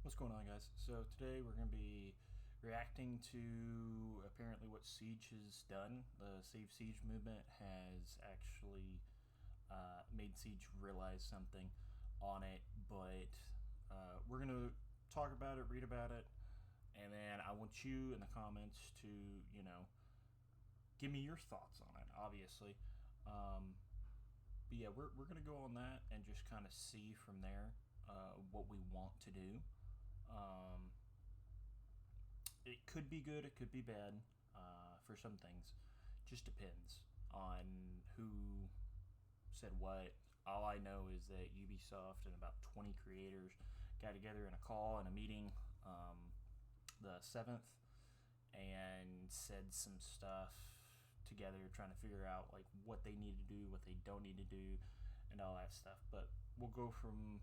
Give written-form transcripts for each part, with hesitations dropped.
What's going on, guys? So today we're going to be reacting to apparently what Siege has done. The Save Siege movement has actually made Siege realize something on it, but we're going to talk about it, read about it, and then I want you in the comments to, give me your thoughts on it, obviously. But yeah, we're going to go on that and just kind of see from there what we want to do. It could be good, it could be bad for some things. Just depends on who said what. All I know is that Ubisoft and about 20 creators got together in a call and a meeting the 7th and said some stuff together, trying to figure out like what they need to do, what they don't need to do, and all that stuff. But we'll go from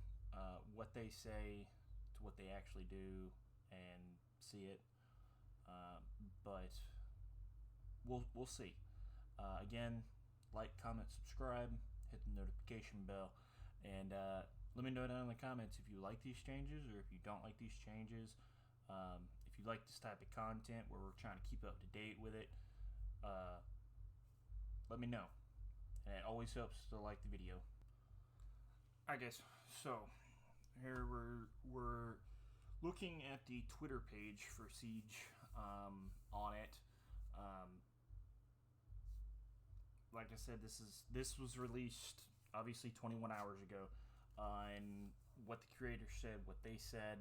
what they say to what they actually do and see it. But we'll see. Again, like, comment, subscribe, hit the notification bell, and let me know down in the comments if you like these changes or if you don't like these changes. If you like this type of content where we're trying to keep up to date with it, let me know. And it always helps to like the video. Alright, guys, so here we're looking at the Twitter page for Siege on it. Like I said, this was released obviously 21 hours ago, and what the creators said, what they said,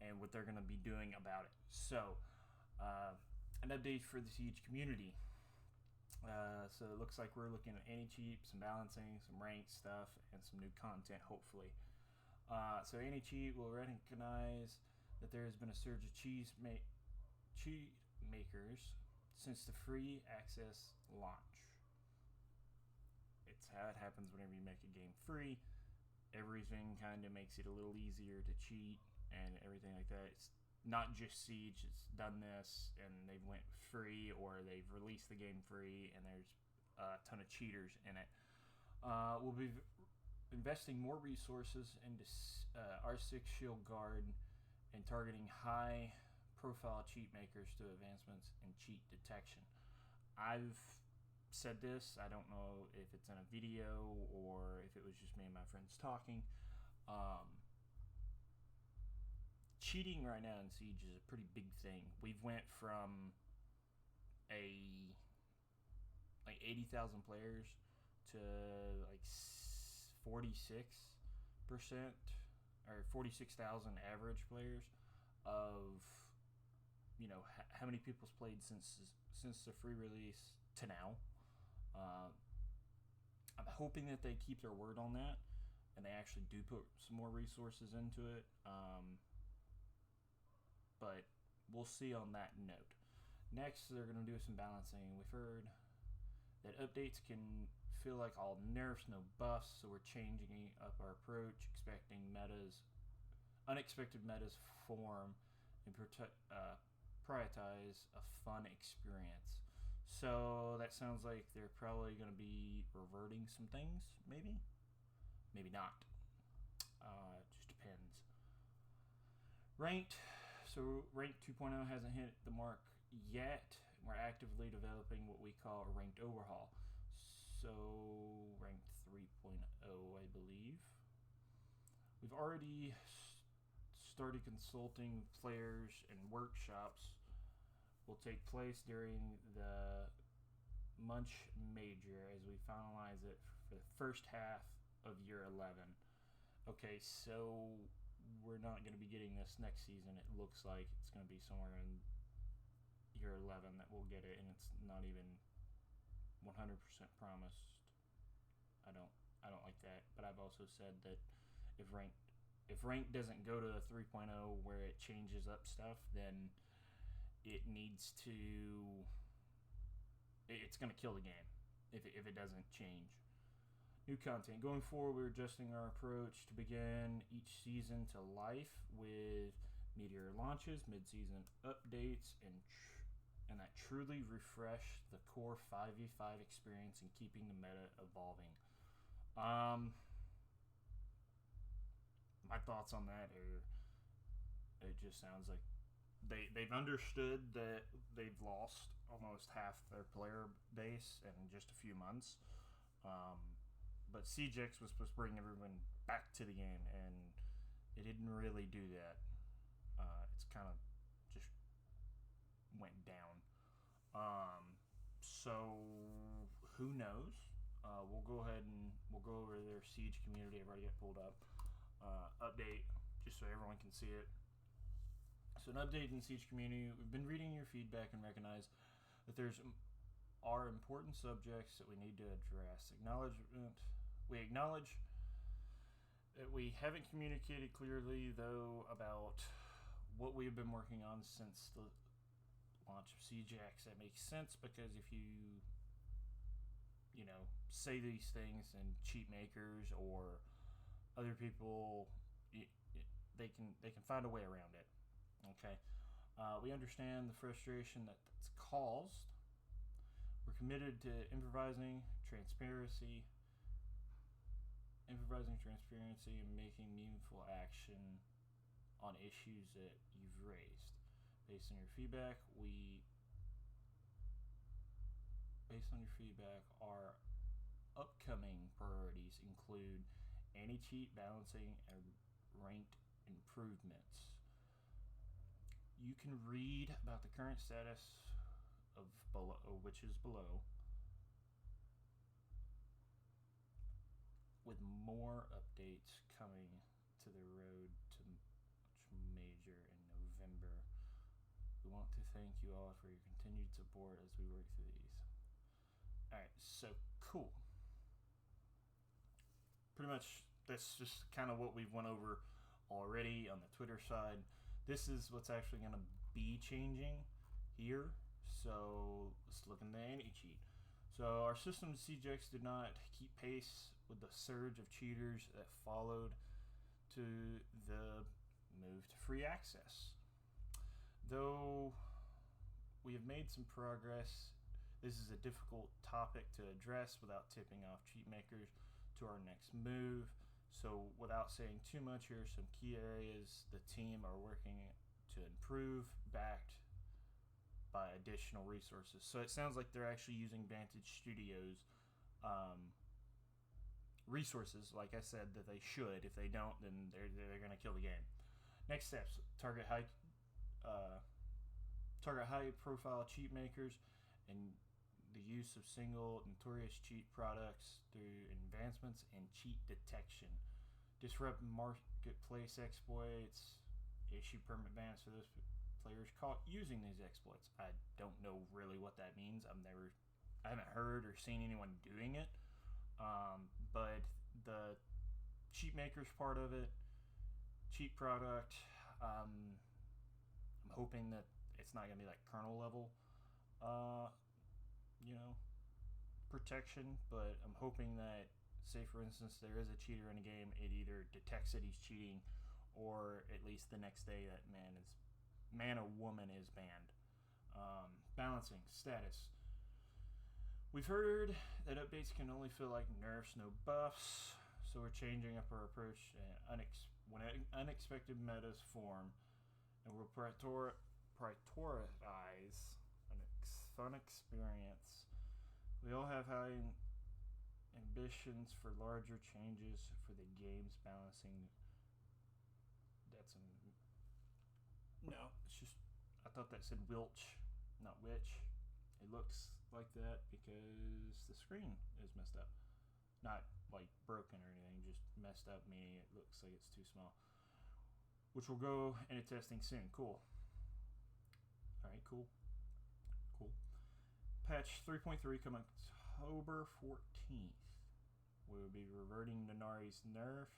and what they're going to be doing about it. So, an update for the Siege community. So it looks like we're looking at anti-cheat, some balancing, some ranked stuff, and some new content, hopefully. So anti-cheat will recognize that there has been a surge of cheat makers since the free access launch. It's how it happens whenever you make a game free. Everything kind of makes it a little easier to cheat and everything like that. It's not just Siege, it's done this and they've went free, or they've released the game free and there's a ton of cheaters in it. We'll be investing more resources into R6 Shield Guard and targeting high profile cheat makers through advancements in cheat detection. I've said this, I don't know if it's in a video or if it was just me and my friends talking. Cheating right now in Siege is a pretty big thing. We've went from like 80,000 players to like 46% or 46,000 average players of, how many people's played since the free release to now. I'm hoping that they keep their word on that and they actually do put some more resources into it. But we'll see on that note. Next, they're going to do some balancing. We've heard that updates can feel like all nerfs, no buffs, so we're changing up our approach, expecting unexpected metas form, and prioritize a fun experience. So that sounds like they're probably going to be reverting some things, maybe not. It just depends. Ranked. So Ranked 2.0 hasn't hit the mark yet. We're actively developing what we call a ranked overhaul. So Ranked 3.0, I believe. We've already started consulting players, and workshops will take place during the Munch Major as we finalize it for the first half of year 11. Okay, so we're not going to be getting this next season. It looks like it's going to be somewhere in year 11 that we'll get it, and it's not even 100% promised. I don't like that, but I've also said that if rank doesn't go to the 3.0 where it changes up stuff, then it's going to kill the game if it doesn't change. New content. Going forward, we're adjusting our approach to begin each season to life with meteor launches, mid-season updates, and that truly refresh the core 5v5 experience and keeping the meta evolving. My thoughts on that are It just sounds like they've understood that they've lost almost half their player base in just a few months. Um, but CGX was supposed to bring everyone back to the game, and it didn't really do that. It's kind of just went down. So who knows? We'll go ahead and we'll go over their Siege community. I've already got pulled up. Update just so everyone can see it. So an update in Siege community. We've been reading your feedback and recognize that are important subjects that we need to address. We acknowledge that we haven't communicated clearly, though, about what we've been working on since the launch of CGX. That makes sense because if you say these things and cheat makers or other people, they can find a way around it. Okay, we understand the frustration that's caused. We're committed to improvising transparency, and making meaningful action on issues that you've raised. Based on your feedback, our upcoming priorities include anti-cheat balancing and ranked improvements. You can read about the current status of which is below, with more updates coming to the road to major in November. We want to thank you all for your continued support as we work through these. Alright, so cool. Pretty much that's just kind of what we've went over already on the Twitter side. This is what's actually going to be changing here. So let's look in the anti-cheat. So our system CGX did not keep pace with the surge of cheaters that followed to the move to free access. Though we have made some progress, this is a difficult topic to address without tipping off cheat makers to our next move. So without saying too much, here are some key areas the team are working to improve, backed by additional resources. So it sounds like they're actually using Vantage Studios resources, like I said, that they should. If they don't, then they're going to kill the game. Next steps: target high profile cheat makers and the use of single notorious cheat products through advancements in cheat detection. Disrupt marketplace exploits. Issue permanent bans for those players caught using these exploits. I don't know really what that means. I haven't heard or seen anyone doing it. But the cheat makers part of it, cheat product, I'm hoping that it's not going to be like kernel level, protection, but I'm hoping that, say for instance, there is a cheater in a game, it either detects that he's cheating, or at least the next day that man or woman is banned. Balancing status. We've heard that updates can only feel like nerfs, no buffs, so we're changing up our approach when unexpected metas form, and we'll prioritize fun experience. We all have high ambitions for larger changes for the game's balancing. It's just, I thought that said Wilch, not Witch. It looks like that because the screen is messed up. Not like broken or anything, just messed up, meaning it looks like it's too small. Which will go into testing soon. Cool. Alright, cool. Patch 3.3 coming October 14th. We will be reverting Denari's nerf.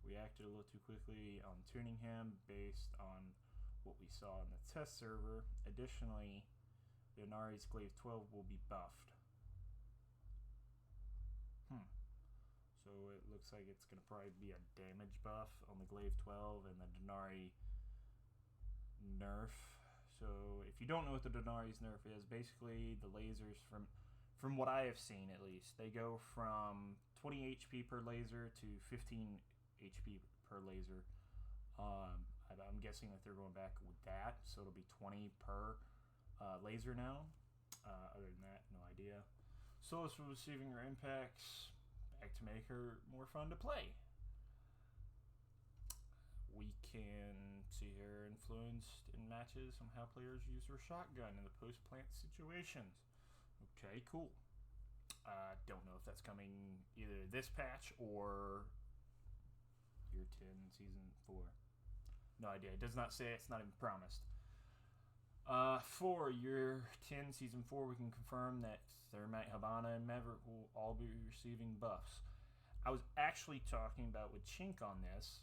We acted a little too quickly on tuning him based on what we saw in the test server. Additionally, Denari's Glaive 12 will be buffed. So it looks like it's going to probably be a damage buff on the Glaive 12 and the Denari nerf. So if you don't know what the Denari's nerf is, basically the lasers from what I have seen at least, they go from 20 HP per laser to 15 HP per laser. I'm guessing that they're going back with that, so it'll be 20 per laser now. Other than that, no idea. Solace for receiving her impacts, back to make her more fun to play. We can see her influenced in matches on how players use her shotgun in the post-plant situations. Okay, cool. Don't know if that's coming either this patch or Year 10, Season 4. No idea. It does not say. It's not even promised. For Year 10, Season 4, we can confirm that Thermite, Hibana, and Maverick will all be receiving buffs. I was actually talking about with Chink on this,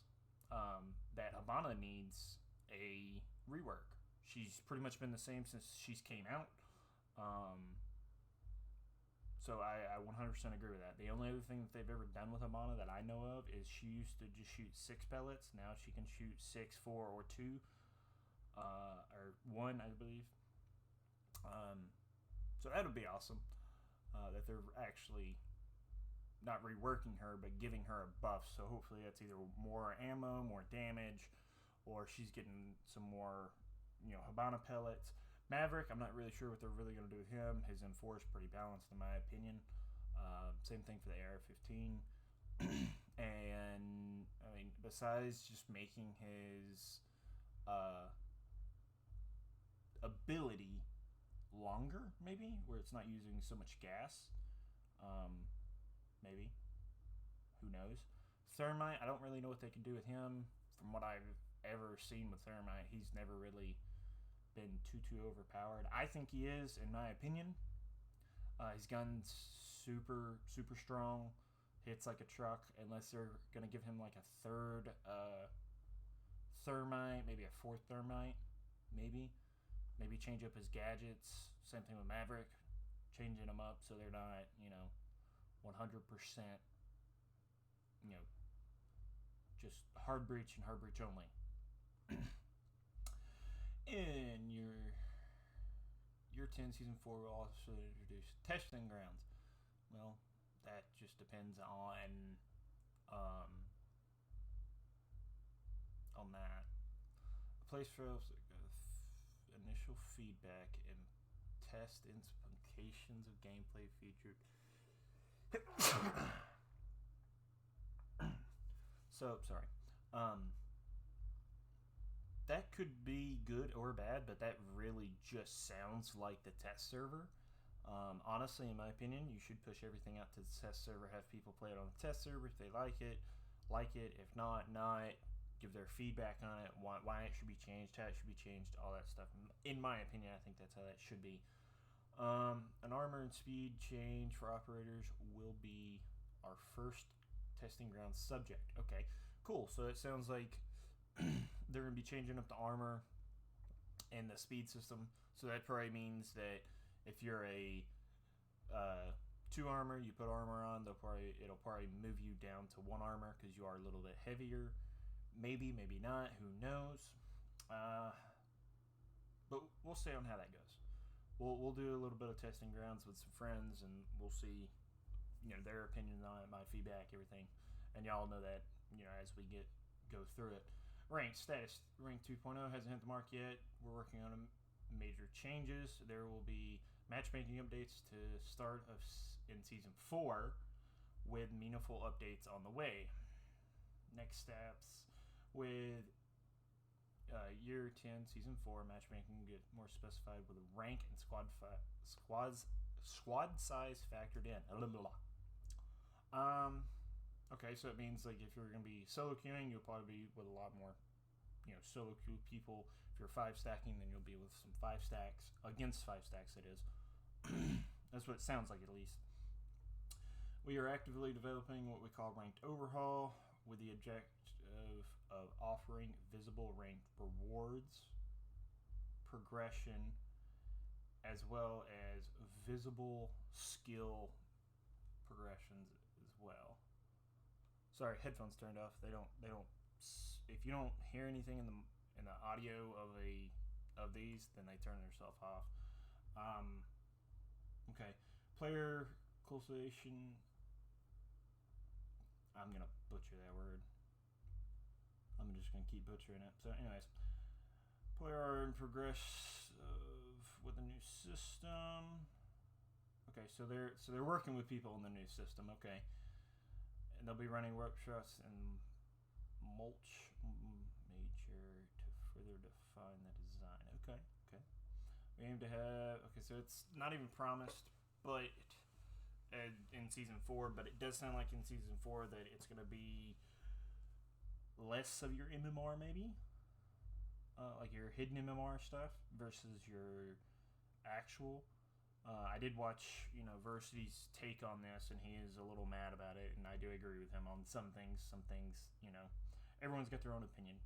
that Hibana needs a rework. She's pretty much been the same since she's came out. So I 100% agree with that. The only other thing that they've ever done with Hibana that I know of is she used to just shoot 6 pellets. Now she can shoot 6, 4, or 2. Or 1, I believe. So that would be awesome. That they're actually not reworking her, but giving her a buff. So hopefully that's either more ammo, more damage, or she's getting some more, Hibana pellets. Maverick, I'm not really sure what they're really going to do with him. His M4 is pretty balanced in my opinion. Same thing for the AR-15. And, I mean, besides just making his ability longer, maybe, where it's not using so much gas. Maybe. Who knows? Thermite, I don't really know what they can do with him. From what I've ever seen with Thermite, he's never really been too overpowered. I think he is, in my opinion. His gun's super strong, hits like a truck, unless they're gonna give him like a third Thermite, maybe a fourth Thermite, maybe change up his gadgets. Same thing with Maverick, changing them up so they're not 100% just hard breach and hard breach only. In Year 10, Season 4 will also introduce testing grounds. Well, that just depends on that. A place for initial feedback and test implications of gameplay featured. So, sorry. That could be good or bad, but that really just sounds like the test server. Honestly, in my opinion, you should push everything out to the test server, have people play it on the test server if they like it. If not. Give their feedback on it, why it should be changed, how it should be changed, all that stuff. In my opinion, I think that's how that should be. An armor and speed change for operators will be our first testing ground subject. Okay, cool. So it sounds like they're going to be changing up the armor and the speed system. So that probably means that if you're a 2 armor, you put armor on, it'll probably move you down to 1 armor because you are a little bit heavier. Maybe not. Who knows? But we'll see on how that goes. We'll do a little bit of testing grounds with some friends, and we'll see, their opinion on it, my feedback, everything, and y'all know that, as we go through it. Rank status. Rank 2.0 hasn't hit the mark yet. We're working on major changes. There will be matchmaking updates to start in Season 4 with meaningful updates on the way. Next steps with Year 10, Season 4, matchmaking get more specified with rank and squad size factored in. Okay, so it means like if you're going to be solo queuing, you'll probably be with a lot more, solo queue people. If you're 5 stacking, then you'll be with some 5 stacks against 5 stacks. It is. That's what it sounds like, at least. We are actively developing what we call ranked overhaul, with the objective of offering visible ranked rewards, progression, as well as visible skill progressions as well. Sorry, headphones turned off. They don't. If you don't hear anything in the audio of these, then they turn themselves off. Okay, player cultivation. I'm gonna butcher that word. I'm just gonna keep butchering it. So, anyways, Player in progress with a new system. Okay, so they're working with people in the new system. Okay, and they'll be running workshops and mulch major to further define the design. Okay. We aim to have. Okay, so it's not even promised, but in season 4, but it does sound like in season 4 that it's going to be less of your MMR maybe. Like your hidden MMR stuff versus your actual. I did watch, Versity's take on this, and he is a little mad about it, and I do agree with him on some things. Some things, everyone's got their own opinion.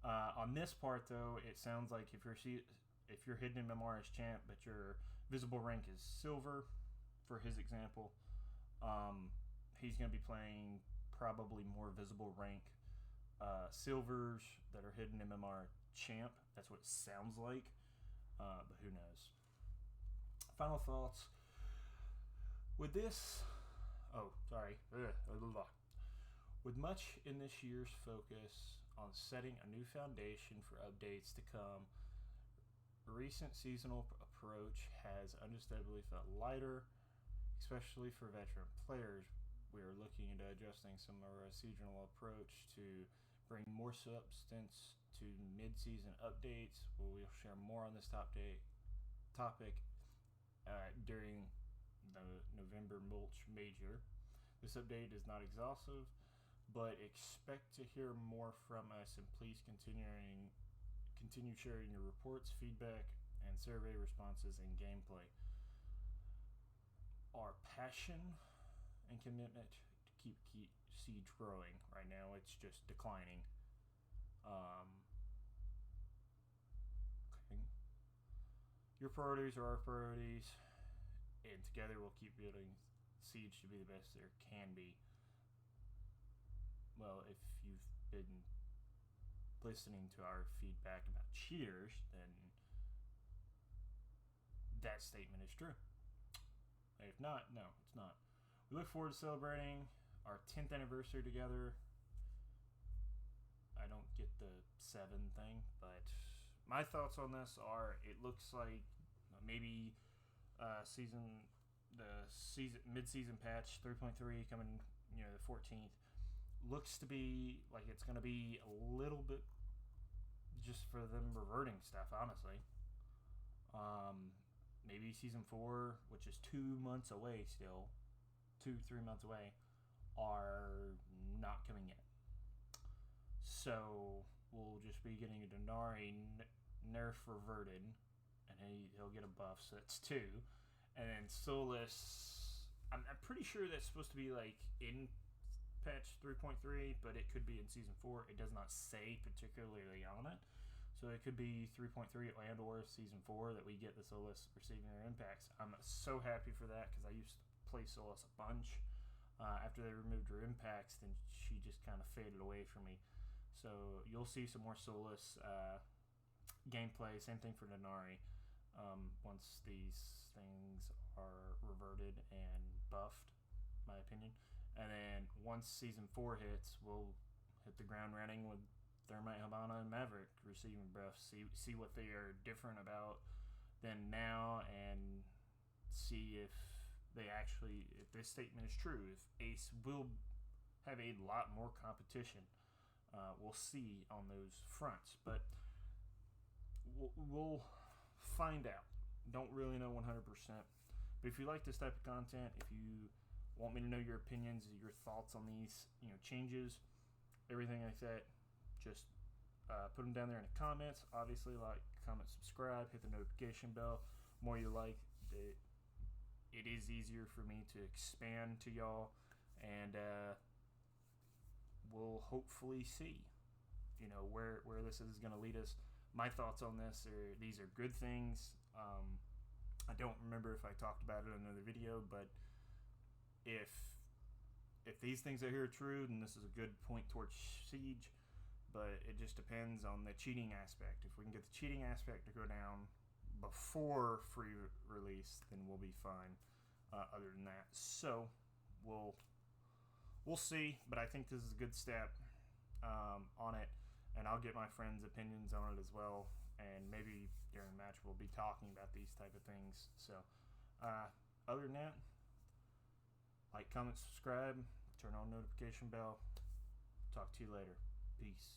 On this part, though, it sounds like if your hidden MMR is champ, but your visible rank is silver, for his example, he's going to be playing probably more visible rank silvers that are hidden MMR champ. That's what it sounds like, but who knows. Final thoughts with this. With much in this year's focus on setting a new foundation for updates to come, recent seasonal approach has understandably felt lighter, especially for veteran players. We are looking into adjusting some of our seasonal approach to bring more substance to mid-season updates. We'll share more on this topic during the November Mulch Major. This update is not exhaustive, but expect to hear more from us, and please continue sharing your reports, feedback, and survey responses and gameplay. Our passion and commitment to keep Siege growing. Right now, it's just declining. Okay. Your priorities are our priorities, and together we'll keep building Siege to be the best there can be. Well, if you've been listening to our feedback about cheaters, then that statement is true. If not, no, it's not. We look forward to celebrating our 10th anniversary together. I don't get the 7 thing, but my thoughts on this are: it looks like maybe mid-season patch 3.3 coming, the 14th. Looks to be like it's going to be a little bit just for them reverting stuff, honestly. Maybe season 4, which is 2 months away still, 2-3 months away, are not coming yet. So we'll just be getting a Denari nerf reverted, and he'll get a buff, so that's 2. And then Solus, I'm pretty sure that's supposed to be like in patch 3.3, but it could be in season 4. It does not say particularly on it, so it could be 3.3 and or season 4 that we get the Solus receiving her impacts. I'm so happy for that, because I used to play Solus a bunch. After they removed her impacts, then she just kind of faded away from me. So you'll see some more Solus gameplay. Same thing for Denari. Once these things are reverted and buffed, my opinion. And then once season 4 hits, we'll hit the ground running with Thermite, Hibana, and Maverick receiving buffs. See what they are different about than now, and see if this statement is true. If Ace will have a lot more competition, we'll see on those fronts. But we'll find out. Don't really know 100%. But if you like this type of content, if you want me to know your opinions, your thoughts on these, changes, everything like that, just put them down there in the comments. Obviously, like, comment, subscribe, hit the notification bell. More you like, it is easier for me to expand to y'all, and we'll hopefully see, where this is going to lead us. My thoughts on this are: these are good things. I don't remember if I talked about it in another video, but if these things are here true, then this is a good point towards Siege. But it just depends on the cheating aspect. If we can get the cheating aspect to go down before free release, then we'll be fine. Other than that, so we'll see. But I think this is a good step on it. and I'll get my friends' opinions on it as well. And maybe during match we'll be talking about these type of things. So, other than that, like, comment, subscribe, turn on notification bell. Talk to you later. Peace.